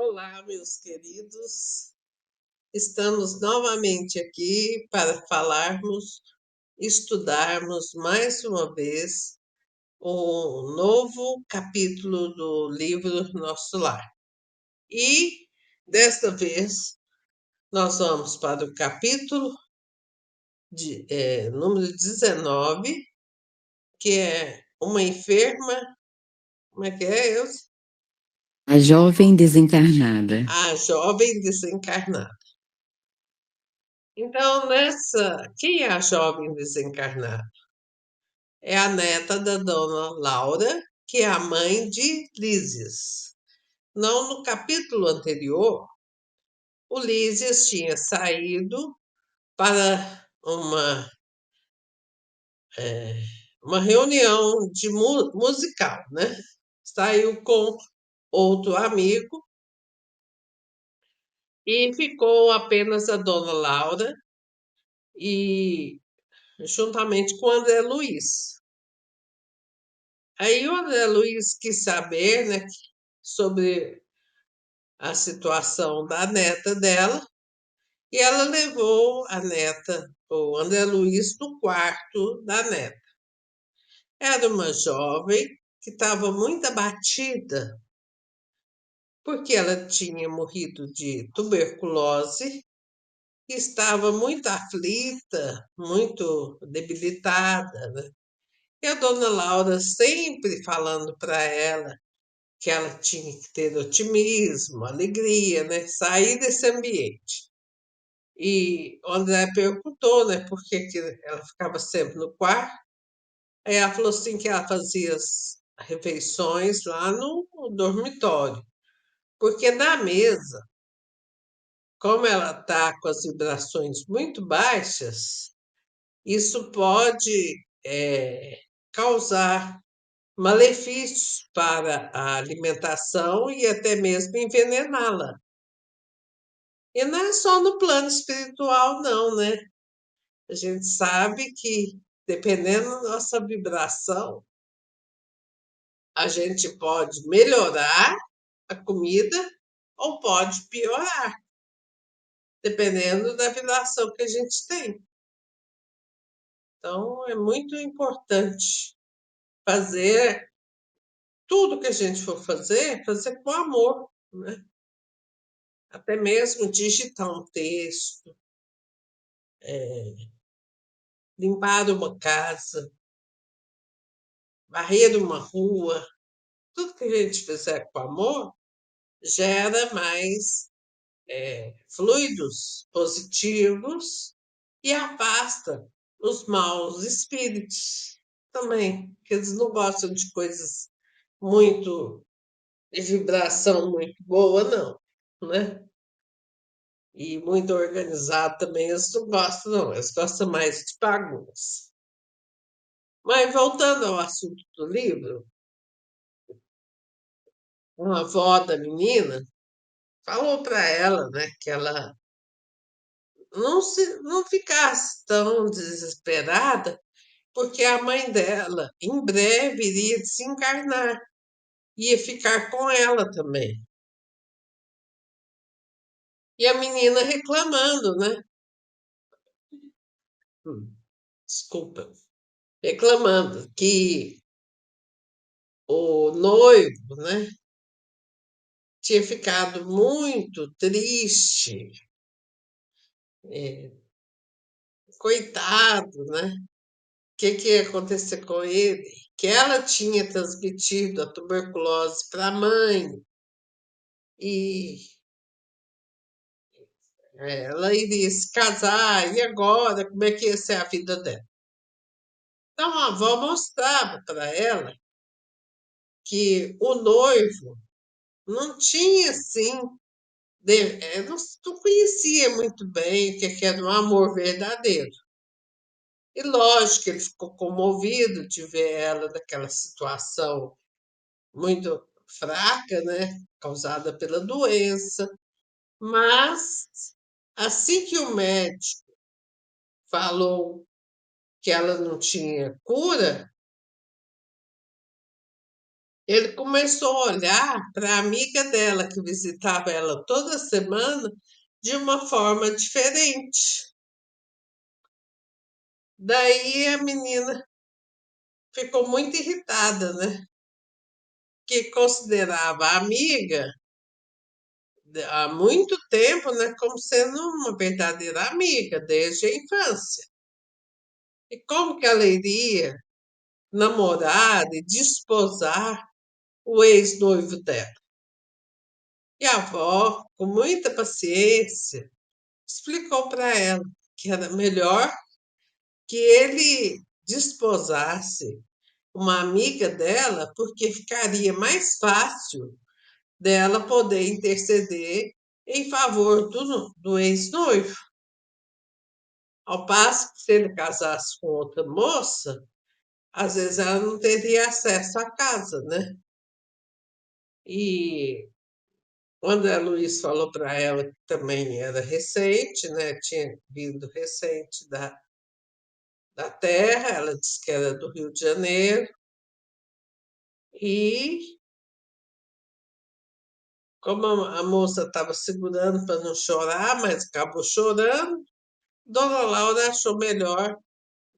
Olá, meus queridos. Estamos novamente aqui para estudarmos mais uma vez o novo capítulo do livro Nosso Lar. E desta vez nós vamos para o capítulo número 19, que é uma enferma. Como é que é, Elza? A jovem desencarnada. A jovem desencarnada. Então, quem é a jovem desencarnada? É a neta da dona Laura, que é a mãe de Lísias. Não, no capítulo anterior, o Lísias tinha saído para uma reunião musical, né? Saiu com outro amigo e ficou apenas a dona Laura e juntamente com o André Luiz. Aí o André Luiz quis saber, né, sobre a situação da neta dela e ela levou a neta, o André Luiz, no quarto da neta. Era uma jovem que estava muito abatida porque ela tinha morrido de tuberculose e estava muito aflita, muito debilitada, né? E a dona Laura sempre falando para ela que ela tinha que ter otimismo, alegria, né? Sair desse ambiente. E o André perguntou, né, por que ela ficava sempre no quarto. Aí ela falou assim que ela fazia as refeições lá no dormitório, porque na mesa, como ela está com as vibrações muito baixas, isso pode causar malefícios para a alimentação e até mesmo envenená-la. E não é só no plano espiritual, não, né? A gente sabe que, dependendo da nossa vibração, a gente pode melhorar a comida ou pode piorar, dependendo da vibração que a gente tem. Então, é muito importante fazer tudo que a gente for fazer com amor, né? Até mesmo digitar um texto, limpar uma casa, varrer uma rua, tudo que a gente fizer com amor gera mais fluidos positivos e afasta os maus espíritos também, que eles não gostam de coisas muito de vibração muito boa, não, né? E muito organizado também eles não gostam, não, eles gostam mais de bagunça. Mas voltando ao assunto do livro, uma avó da menina falou para ela, né, que ela não ficasse tão desesperada, porque a mãe dela, em breve, iria desencarnar, ia ficar com ela também. E a menina reclamando, né? Desculpa, reclamando que o noivo, né, tinha ficado muito triste, coitado, né? O que ia acontecer com ele? Que ela tinha transmitido a tuberculose para a mãe e ela iria se casar, e agora? Como é que ia ser a vida dela? Então a avó mostrava para ela que o noivo não tinha assim, não conhecia muito bem o que era um amor verdadeiro. E lógico que ele ficou comovido de ver ela naquela situação muito fraca, né, causada pela doença. Mas assim que o médico falou que ela não tinha cura, ele começou a olhar para a amiga dela, que visitava ela toda semana, de uma forma diferente. Daí a menina ficou muito irritada, né? Que considerava a amiga há muito tempo, né, como sendo uma verdadeira amiga desde a infância. E como que ela iria namorar e desposar o ex-noivo dela? E a avó, com muita paciência, explicou para ela que era melhor que ele desposasse uma amiga dela, porque ficaria mais fácil dela poder interceder em favor do ex-noivo. Ao passo que, se ele casasse com outra moça, às vezes ela não teria acesso à casa, né? E o André Luiz falou para ela que também era recente, né? Tinha vindo recente da terra, ela disse que era do Rio de Janeiro. E como a moça estava segurando para não chorar, mas acabou chorando, Dona Laura achou melhor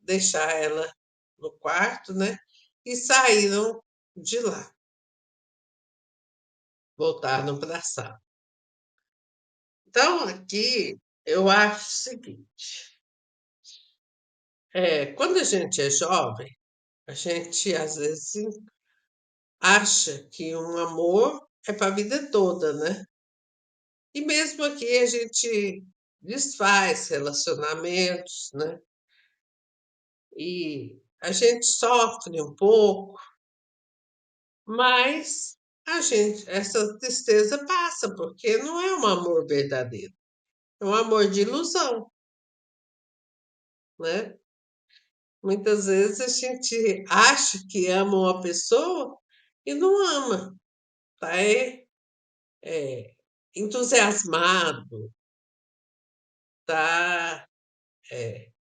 deixar ela no quarto, né? E saíram de lá, voltaram para a sala. Então, aqui eu acho o seguinte: quando a gente é jovem, a gente às vezes acha que um amor é para a vida toda, né? E mesmo aqui a gente desfaz relacionamentos, né? E a gente sofre um pouco, mas essa tristeza passa, porque não é um amor verdadeiro, é um amor de ilusão, né? Muitas vezes a gente acha que ama uma pessoa e não ama, tá? É entusiasmado, tá? É,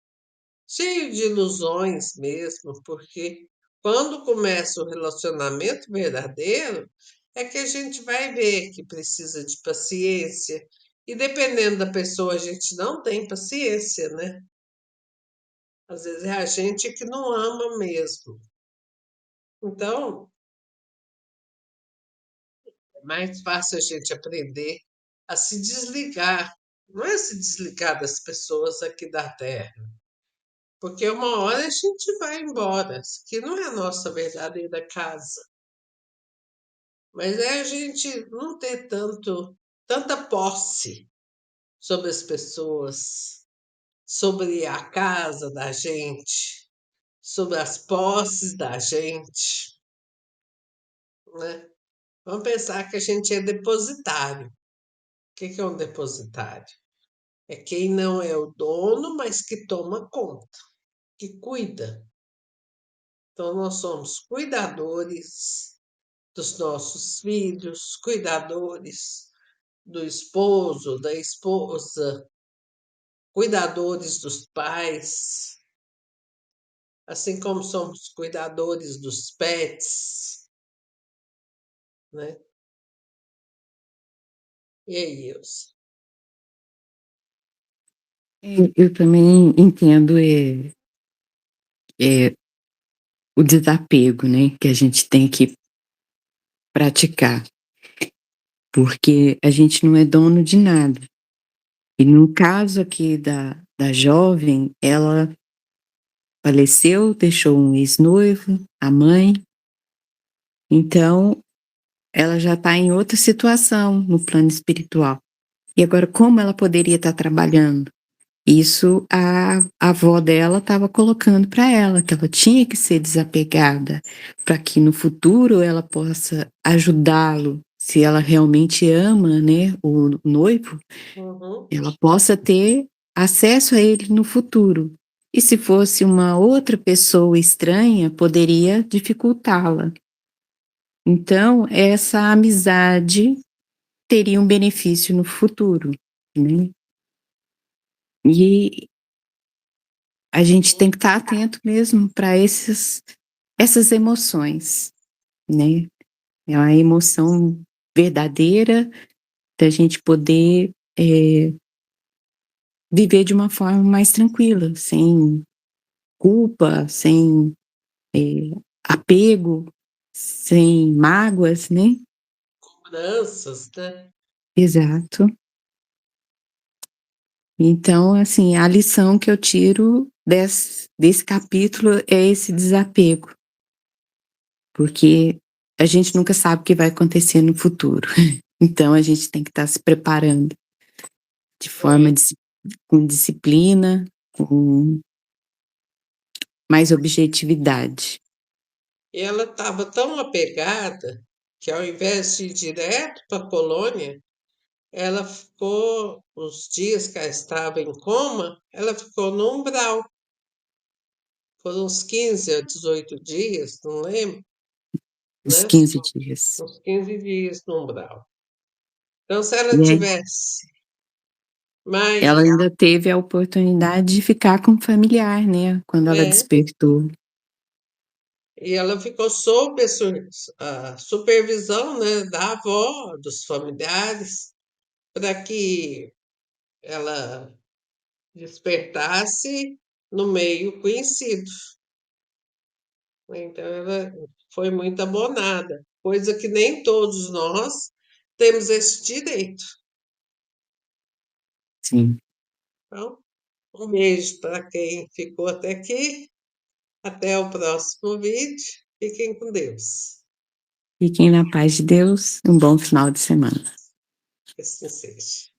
cheio de ilusões mesmo, porque quando começa o relacionamento verdadeiro, é que a gente vai ver que precisa de paciência. E dependendo da pessoa, a gente não tem paciência, né? Às vezes é a gente que não ama mesmo. Então, é mais fácil a gente aprender a se desligar. Não é se desligar das pessoas aqui da Terra, porque uma hora a gente vai embora, que não é a nossa verdadeira casa. Mas é a gente não ter tanta posse sobre as pessoas, sobre a casa da gente, sobre as posses da gente, né? Vamos pensar que a gente é depositário. O que é um depositário? É quem não é o dono, mas que toma conta, que cuida. Então, nós somos cuidadores dos nossos filhos, cuidadores do esposo, da esposa, cuidadores dos pais, assim como somos cuidadores dos pets, né? E aí, Ilse? Eu também entendo o desapego, né, que a gente tem que praticar, porque a gente não é dono de nada. E no caso aqui da jovem, ela faleceu, deixou um ex-noivo, a mãe, então ela já está em outra situação no plano espiritual. E agora, como ela poderia estar trabalhando? Isso a avó dela estava colocando para ela, que ela tinha que ser desapegada, para que no futuro ela possa ajudá-lo, se ela realmente ama, né, o noivo, Uhum, ela possa ter acesso a ele no futuro. E se fosse uma outra pessoa estranha, poderia dificultá-la. Então, essa amizade teria um benefício no futuro, né? E a gente tem que estar atento mesmo para essas emoções, né? É a emoção verdadeira da gente poder, viver de uma forma mais tranquila, sem culpa, sem, apego, sem mágoas, né. Cobranças, né. Exato. Então, assim, a lição que eu tiro desse capítulo é esse desapego, porque a gente nunca sabe o que vai acontecer no futuro. Então a gente tem que estar se preparando de forma É. com disciplina, com mais objetividade. E ela estava tão apegada que ao invés de ir direto para a Polônia, ela ficou os dias que ela estava em coma, ela ficou no umbral. Foram uns 15 a 18 dias, não lembro, Uns né? 15 dias. Uns 15 dias no umbral. Então, se ela E aí tivesse mais, ela ainda teve a oportunidade de ficar com o familiar, né, quando ela né? despertou. E ela ficou sob a supervisão, né, da avó, dos familiares, para que ela despertasse no meio conhecido. Então, ela foi muito abonada, coisa que nem todos nós temos esse direito. Sim. Então, um beijo para quem ficou até aqui. Até o próximo vídeo. Fiquem com Deus. Fiquem na paz de Deus, um bom final de semana. Que assim seja.